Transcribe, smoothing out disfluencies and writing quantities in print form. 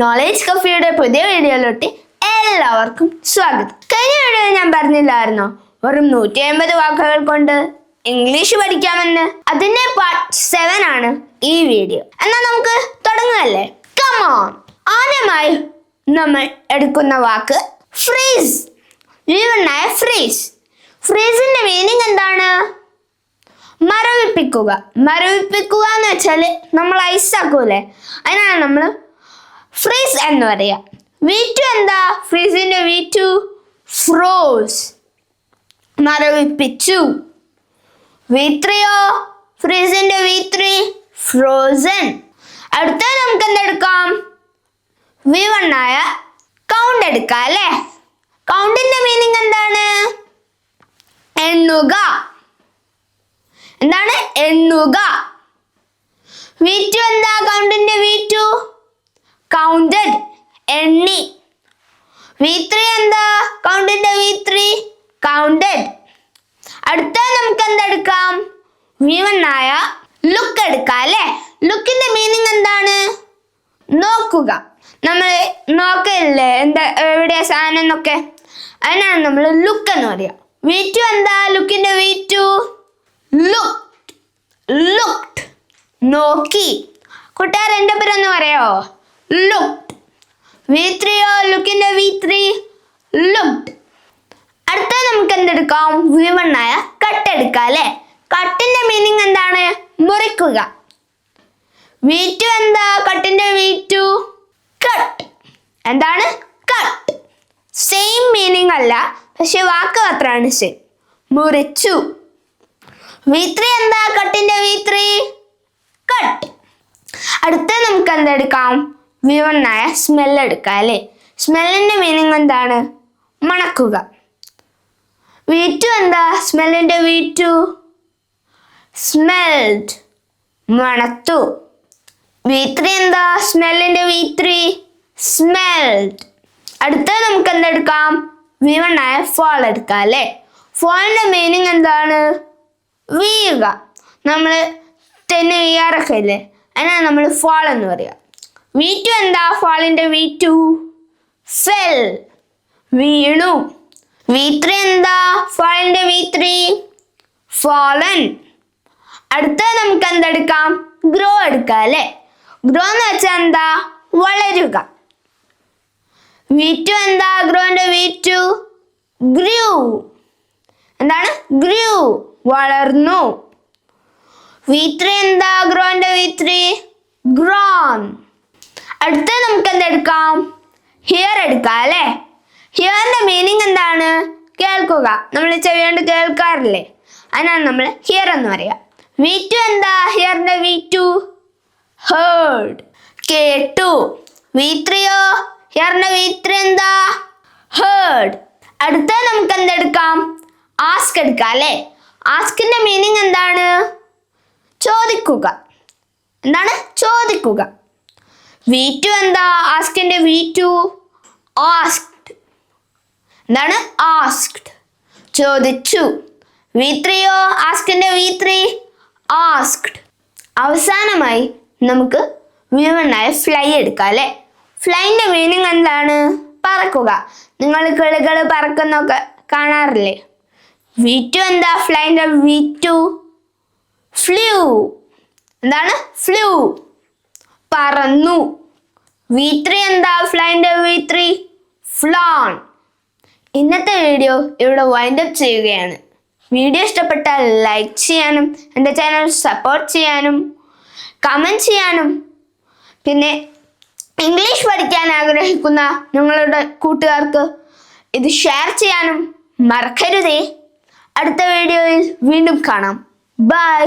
Knowledge കഫേയുടെ പുതിയ വീഡിയോയിലോട്ട് എല്ലാവർക്കും സ്വാഗതം. കഴിഞ്ഞ വീഡിയോയിൽ ഞാൻ പറഞ്ഞില്ലായിരുന്നോ വെറും 150 വാക്കുകൾ കൊണ്ട് ഇംഗ്ലീഷ് പഠിക്കാമെന്ന്? അതിന്റെ പാർട്ട് 7 ആണ് ഈ വീഡിയോ. എന്നാൽ നമുക്ക് തുടങ്ങല്ലേ? Come on. ആദ്യമായി നമ്മൾ എടുക്കുന്ന വാക്ക് ഫ്രീസ്. ഫ്രീസ്. ഫ്രീസിന്റെ മീനിങ് എന്താണ്? മരവിപ്പിക്കുക. മരവിപ്പിക്കുക എന്ന് വെച്ചാൽ നമ്മൾ ഐസ് ആക്കൂലേ, അതിനാണ് നമ്മൾ ഫ്രീസ് എന്ന് പറയാ. V2 എന്താ? ഫ്രീസിന്റെ V2 ഫ്രോസ്, മരവിപ്പിച്ചു. V3യോ? ഫ്രീസിന്റെ V3 frozen. അടുത്ത നമുക്ക് എന്തെടുക്കാം? V1 ആയ കൗണ്ട് എടുക്കാം അല്ലേ? കൗണ്ടിന്റെ മീനിങ് എന്താണ്? എണ്ണുക. എന്താണ്? എണ്ണുക. V2 എന്താ? കൗണ്ടിന്റെ V2 കൗണ്ടഡ്, എണ്ണി. V3 എന്താ? കൗണ്ടിന്റെ V3 കൗണ്ടഡ്. അടുത്ത നമുക്ക് എന്തെടുക്കാം? V1 ആയ ലുക്ക് എടുക്കാം അല്ലേ? ലുക്കിന്റെ മീനിങ് എന്താണ്? നോക്കുക. നമ്മൾ നോക്കല്ലേ എന്താ എവിടെയാ സാധനം എന്നൊക്കെ, അതിനാണ് നമ്മൾ ലുക്ക് എന്ന് പറയാ. V2 എന്താ? ലുക്കിന്റെ V2 ലുക്ഡ്, നോക്കി. കൂട്ടുകാർ എൻ്റെ പേരൊന്ന് പറയോ? ലുക്ഡ്. V3യോ? ലുക്കിന്റെ V3 looked. അടുത്ത നമുക്ക് എന്തെടുക്കാം? V1 ആയ കട്ട് എടുക്കാം അല്ലേ? കട്ടിന്റെ മീനിങ് എന്താണ്? മുറിക്കുക. V2 എന്താ? കട്ടിന്റെ V2 കട്ട്. എന്താണ്? കട്ട്. സെയിം മീനിങ് അല്ല, പക്ഷെ വാക്ക് മാത്രമാണ് സെയിം. മുറിച്ചു. V3 എന്താ? കട്ടിന്റെ V3 കട്ട്. അടുത്ത നമുക്ക് എന്തെടുക്കാം? V1 ആയ സ്മെൽ എടുക്കാം അല്ലേ? സ്മെല്ലിന്റെ മീനിങ് എന്താണ്? മണക്കുക. V2 എന്താ? സ്മെല്ലിന്റെ V2 സ്മെൽഡ്, മണത്തു. V3 എന്താ? സ്മെല്ലിന്റെ V3 സ്മെൽഡ്. അടുത്ത നമുക്ക് എന്തെടുക്കാം? V1 ആയ ഫോൾ എടുക്കാം അല്ലേ? ഫോളിന്റെ മീനിങ് എന്താണ്? വീഴുക. നമ്മൾ തന്നെ വീഴാറൊക്കെ ഇല്ലേ, അതിനാണ് നമ്മൾ ഫോൾ എന്ന് പറയാ. V2 എന്താ? ഫോളിന്റെ V2 ഫെൽ, വീണു. V3 എന്താ? ഫോളിന്റെ V3 ഫോളൻ. അടുത്ത നമുക്ക് എന്തെടുക്കാം? ഗ്രോ എടുക്കാം അല്ലേ? ഗ്രോ എന്ന് വെച്ചാൽ എന്താ? വളരുക. V2 എന്താ? ഗ്രോന്റെ V2 ഗ്രൂ. എന്താണ്? ഗ്രൂ, വളർന്നു. V3 എന്താ? ഗ്രോന്റെ V3 ഗ്രോൺ. അടുത്ത നമുക്ക് എന്തെടുക്കാം? ഹിയർ എടുക്കാം അല്ലേ? ഹിയറിന്റെ മീനിങ് എന്താണ്? കേൾക്കുക. നമ്മൾ ചെവി കൊണ്ട് കേൾക്കാറില്ലേ, അതിനാണ് നമ്മൾ ഹിയർ എന്ന് പറയാ. V2 എന്താ? ഹിയറിന്റെ V2 ഹേർഡ്, കേട്ടു. V3യോ? ഹിയറിന്റെ V3 എന്താ? ഹേർഡ്. അടുത്ത നമുക്ക് എന്തെടുക്കാം? ആസ്ക് എടുക്കാം അല്ലേ? ആസ്കിന്റെ മീനിങ് എന്താണ്? ചോദിക്കുക. എന്താണ്? ചോദിക്കുക. V2 എന്താ? ആസ്കിന്റെ V2 ആസ്ക്ഡ്. എന്താണ്? ആസ്ക്ഡ്, ചോദിച്ചു. V3യോ? ആസ്കിന്റെ V3 ആസ്ക്ഡ്. അവസാനമായി നമുക്ക് V1 ആയ ഫ്ലൈ എടുക്കാം അല്ലേ? ഫ്ലൈന്റെ മീനിങ് എന്താണ്? പറക്കുക. നിങ്ങൾ കിളികൾ പറക്കുന്നൊക്കെ കാണാറില്ലേ? V2 എന്താ? ഫ്ലൈന്റെ V2 ഫ്ലൂ. എന്താണ്? ഫ്ലൂ, പറന്നു. V3 എന്താ? ഫ്ലൈന്റെ V3 ഫ്ലോൺ. ഇന്നത്തെ വീഡിയോ ഇവിടെ വൈൻഡ് അപ്പ് ചെയ്യുകയാണ്. വീഡിയോ ഇഷ്ടപ്പെട്ടാൽ ലൈക്ക് ചെയ്യാനും എൻ്റെ ചാനൽ സപ്പോർട്ട് ചെയ്യാനും കമൻറ്റ് ചെയ്യാനും പിന്നെ ഇംഗ്ലീഷ് പഠിക്കാൻ ആഗ്രഹിക്കുന്ന നിങ്ങളുടെ കൂട്ടുകാർക്ക് ഇത് ഷെയർ ചെയ്യാനും മറക്കരുതേ. അടുത്ത വീഡിയോയിൽ വീണ്ടും കാണാം. ബൈ.